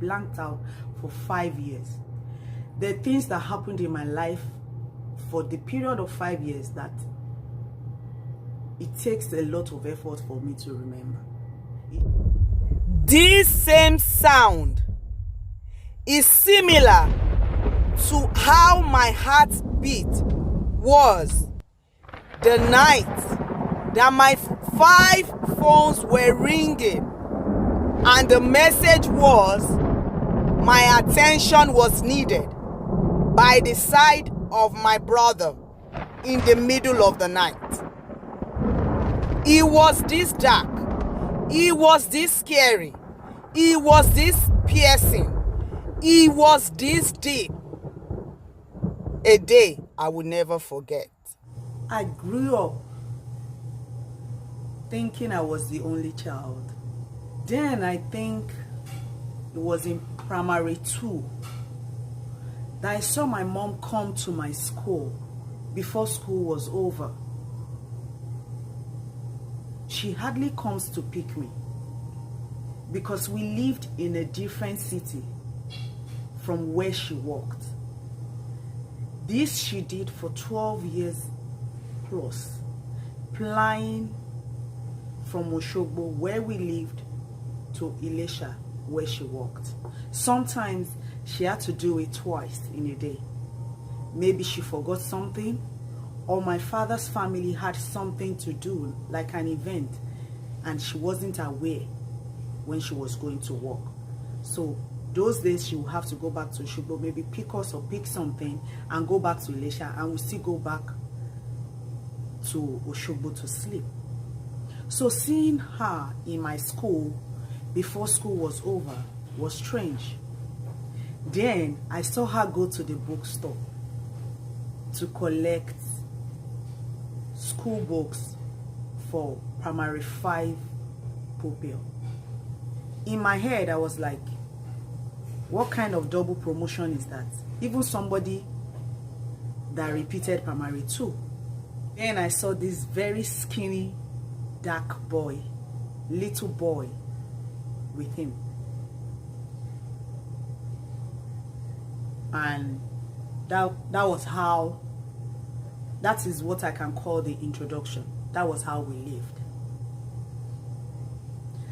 blanked out for 5 years. There are things that happened in my life for the period of 5 years that it takes a lot of effort for me to remember. This same sound is similar to how my heart beat was the night that my 5 phones were ringing and the message was my attention was needed by the side of my brother in the middle of the night. It was this dark. It was this scary. It was this piercing. It was this deep. A day I will never forget. I grew up thinking I was the only child. Then I think it was in primary 2 that I saw my mom come to my school before school was over. She hardly comes to pick me because we lived in a different city from where she worked. This she did for 12 years plus, flying from Oshogbo, where we lived, to Ilesha, where she worked. Sometimes she had to do it twice in a day. Maybe she forgot something, or my father's family had something to do, like an event, and she wasn't aware when she was going to work. So those days she would have to go back to Oshogbo, maybe pick us or pick something and go back to Ilesha, and we still go back to Oshogbo to sleep. So seeing her in my school before school was over was strange. Then I saw her go to the bookstore to collect school books for primary 5 pupil. In my head, I was like, what kind of double promotion is that? Even somebody that repeated primary 2. Then I saw this very skinny, dark boy, little boy with him. And that is what I can call the introduction. That was how we lived.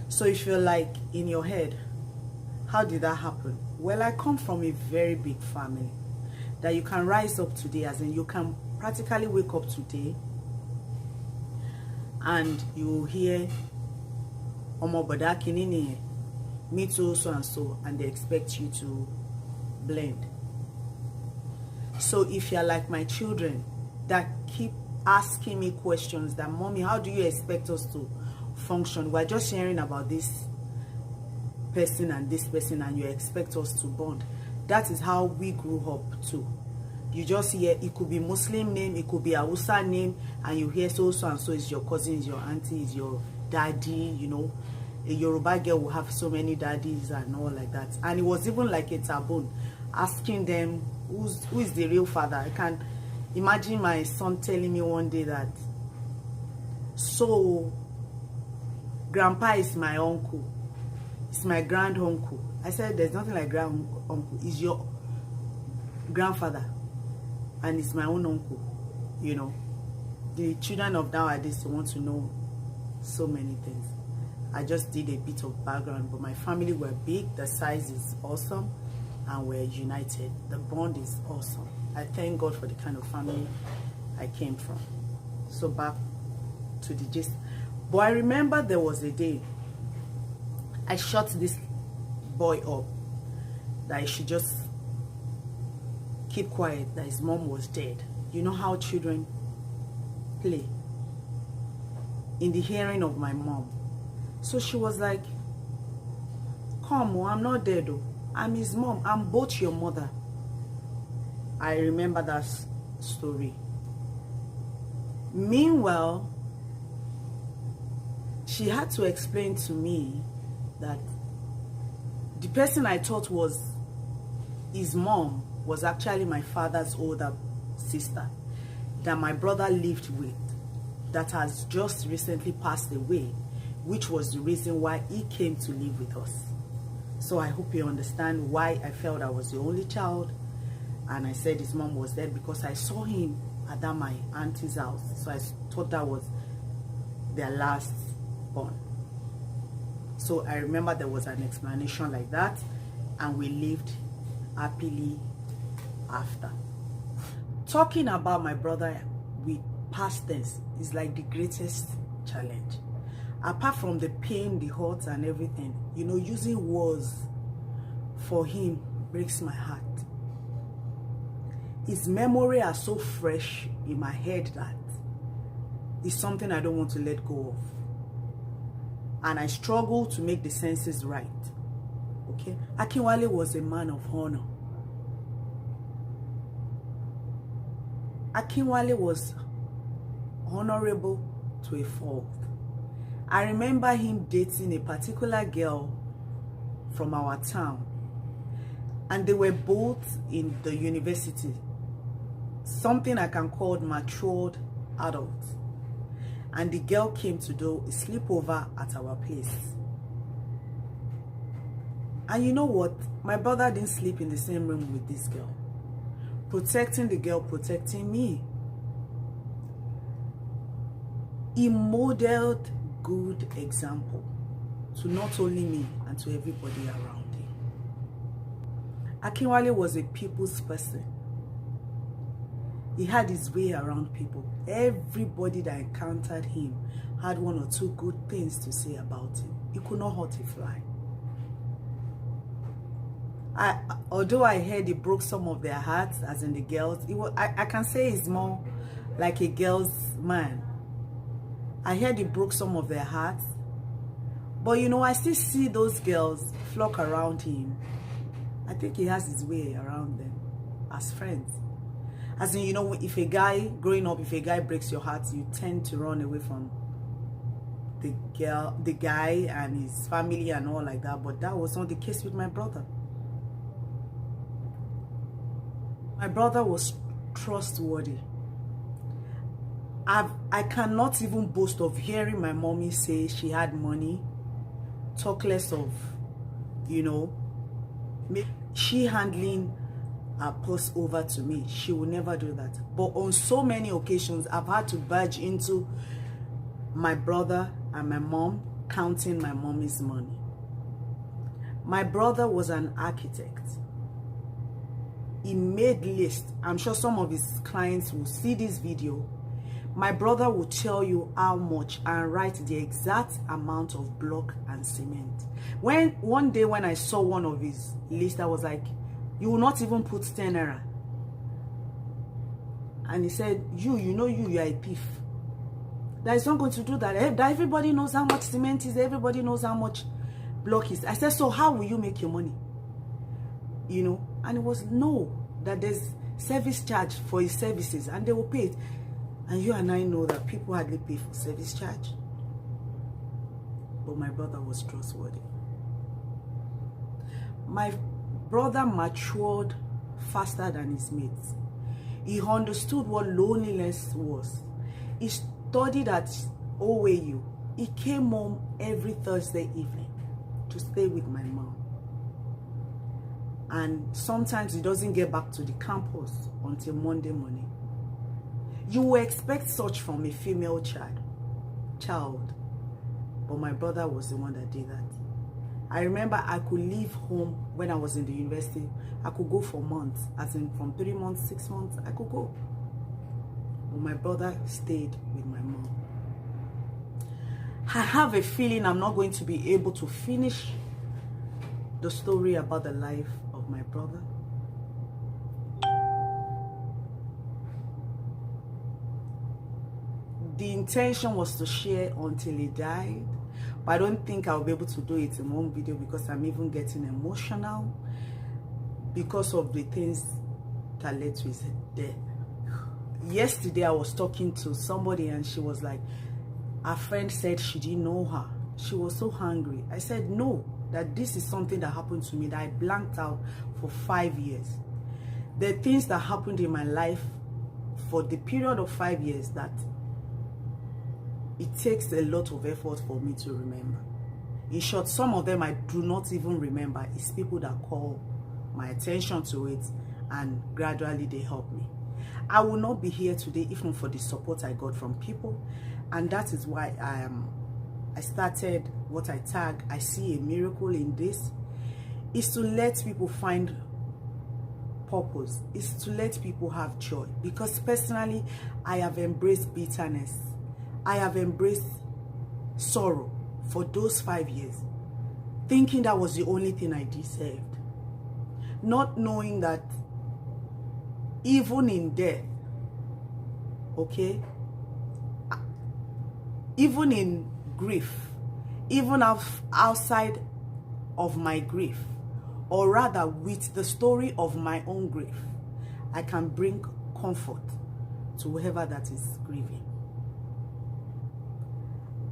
So if you're like in your head, how did that happen? Well, I come from a very big family that you can rise up today, as in you can practically wake up today and you will hear Omo Boda Kinini, me too, so and so, and they expect you to blend. So if you're like my children that keep asking me questions that, mommy, how do you expect us to function? We're just hearing about this person and this person and you expect us to bond. That is how we grew up too. You just hear, it could be Muslim name, it could be Hausa name, and you hear so and so is your cousin, is your auntie, is your daddy, you know. A Yoruba girl will have so many daddies and all like that. And it was even like a taboo, asking them who is the real father. I can imagine my son telling me one day that, so grandpa is my uncle, it's my grand uncle. I said, there's nothing like grand uncle, it's your grandfather and it's my own uncle. You know, the children of nowadays want to know so many things. I just did a bit of background, but my family were big, the size is awesome, and we're united. The bond is awesome. I thank God for the kind of family I came from. So back to the gist. But I remember there was a day I shut this boy up that he should just keep quiet, that his mom was dead. You know how children play in the hearing of my mom. So she was like, come, I'm not dead though. I'm his mom. I'm both your mother. I remember that story. Meanwhile, she had to explain to me that the person I thought was his mom was actually my father's older sister that my brother lived with, that has just recently passed away, which was the reason why he came to live with us. So I hope you understand why I felt I was the only child. And I said his mom was dead because I saw him at that my auntie's house. So I thought that was their last born. So I remember there was an explanation like that, and we lived happily after. Talking about my brother with past tense is like the greatest challenge. Apart from the pain, the hurt and everything, you know, using words for him breaks my heart. His memory are so fresh in my head that it's something I don't want to let go of. And I struggle to make the senses right. Okay? Akinwale was a man of honor. Akinwale was honorable to a fault. I remember him dating a particular girl from our town. And they were both in the university. Something I can call matured adults. And the girl came to do a sleepover at our place. And you know what? My brother didn't sleep in the same room with this girl. Protecting the girl, protecting me. He modeled good example to not only me and to everybody around him. Akinwale was a people's person. He had his way around people. Everybody that encountered him had one or two good things to say about him. He could not hurt a fly. Although I heard he broke some of their hearts, as in the girls, I can say he's more like a girl's man. I heard he broke some of their hearts. But you know, I still see those girls flock around him. I think he has his way around them as friends. As in, you know, if a guy, growing up, if a guy breaks your heart, you tend to run away from the guy and his family and all like that. But that was not the case with my brother. My brother was trustworthy. I cannot even boast of hearing my mommy say she had money. Talk less of, you know, she handling her purse over to me. She will never do that. But on so many occasions, I've had to barge into my brother and my mom counting my mommy's money. My brother was an architect. He made lists. I'm sure some of his clients will see this video. My brother will tell you how much and write the exact amount of block and cement. One day when I saw one of his lists, I was like, you will not even put 10 naira. And he said, you are a thief. That is not going to do that. That everybody knows how much cement is. Everybody knows how much block is. I said, so how will you make your money? You know, and it was no, that there's service charge for his services and they will pay it. And you and I know that people hardly pay for service charge. But my brother was trustworthy. My brother matured faster than his mates. He understood what loneliness was. He studied at OAU. He came home every Thursday evening to stay with my mom. And sometimes he doesn't get back to the campus until Monday morning. You will expect such from a female child. But my brother was the one that did that. I remember I could leave home when I was in the university. I could go for months, as in from 3 months, 6 months, I could go. But my brother stayed with my mom. I have a feeling I'm not going to be able to finish the story about the life of my brother. The intention was to share until he died, but I don't think I'll be able to do it in one video because I'm even getting emotional because of the things that led to his death. Yesterday I was talking to somebody and she was like, her friend said she didn't know her. She was so hungry. I said no, that this is something that happened to me that I blanked out for 5 years. The things that happened in my life for the period of 5 years that it takes a lot of effort for me to remember. In short, some of them I do not even remember. It's people that call my attention to it, and gradually they help me. I will not be here today if not for the support I got from people, and that is why I started what I tag I see a miracle in this, is to let people find purpose, is to let people have joy. Because personally, I have embraced bitterness, I have embraced sorrow for those 5 years, thinking that was the only thing I deserved, not knowing that even in death, okay, even in grief, even outside of my grief, or rather with the story of my own grief, I can bring comfort to whoever that is grieving.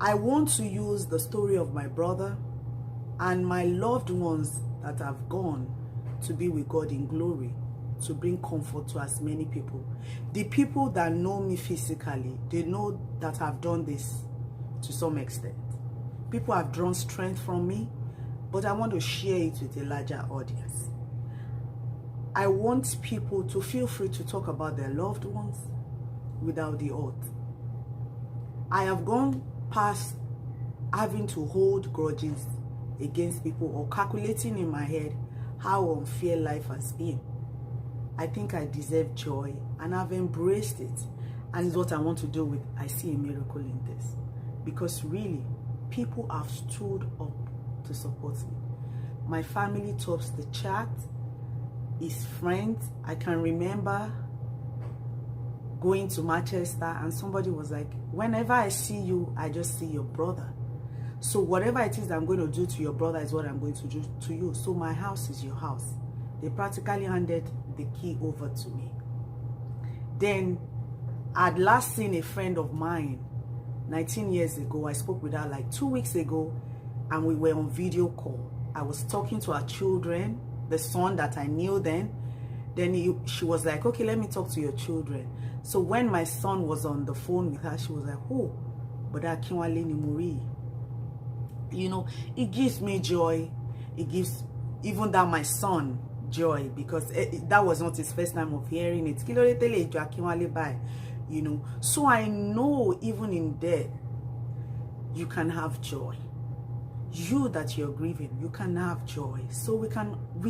I want to use the story of my brother and my loved ones that have gone to be with God in glory to bring comfort to as many people. The people that know me physically, they know that I've done this to some extent. People have drawn strength from me, but I want to share it with a larger audience. I want people to feel free to talk about their loved ones without the oath. I have gone past having to hold grudges against people or calculating in my head how unfair life has been. I think I deserve joy, and I've embraced it, and it's what I want to do with I See a Miracle in This, because really people have stood up to support me. My family tops the chart, his friends. I can remember going to Manchester and somebody was like, whenever I see you, I just see your brother. So whatever it is I'm going to do to your brother is what I'm going to do to you. So my house is your house. They practically handed the key over to me. Then I'd last seen a friend of mine 19 years ago. I spoke with her like 2 weeks ago, and we were on video call. I was talking to her children, the son that I knew then. Then she was like, okay, let me talk to your children. So when my son was on the phone with her, she was like, oh, but Akinwale ni Muri. You know, it gives me joy. It gives even that my son joy, because that was not his first time of hearing it. You know, so I know even in death, you can have joy. You that you're grieving, you can have joy. So we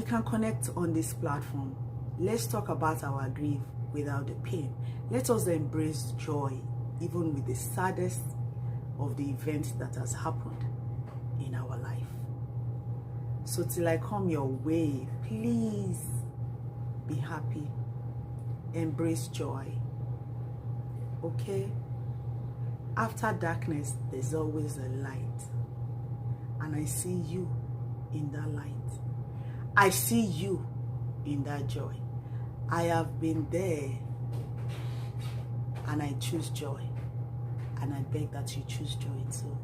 can connect on this platform. Let's talk about our grief without the pain. Let us embrace joy, even with the saddest of the events that has happened in our life. So till I come your way, please be happy. Embrace joy. Okay? After darkness, there's always a light. And I see you in that light. I see you in that joy. I have been there, and I choose joy. And I beg that you choose joy too.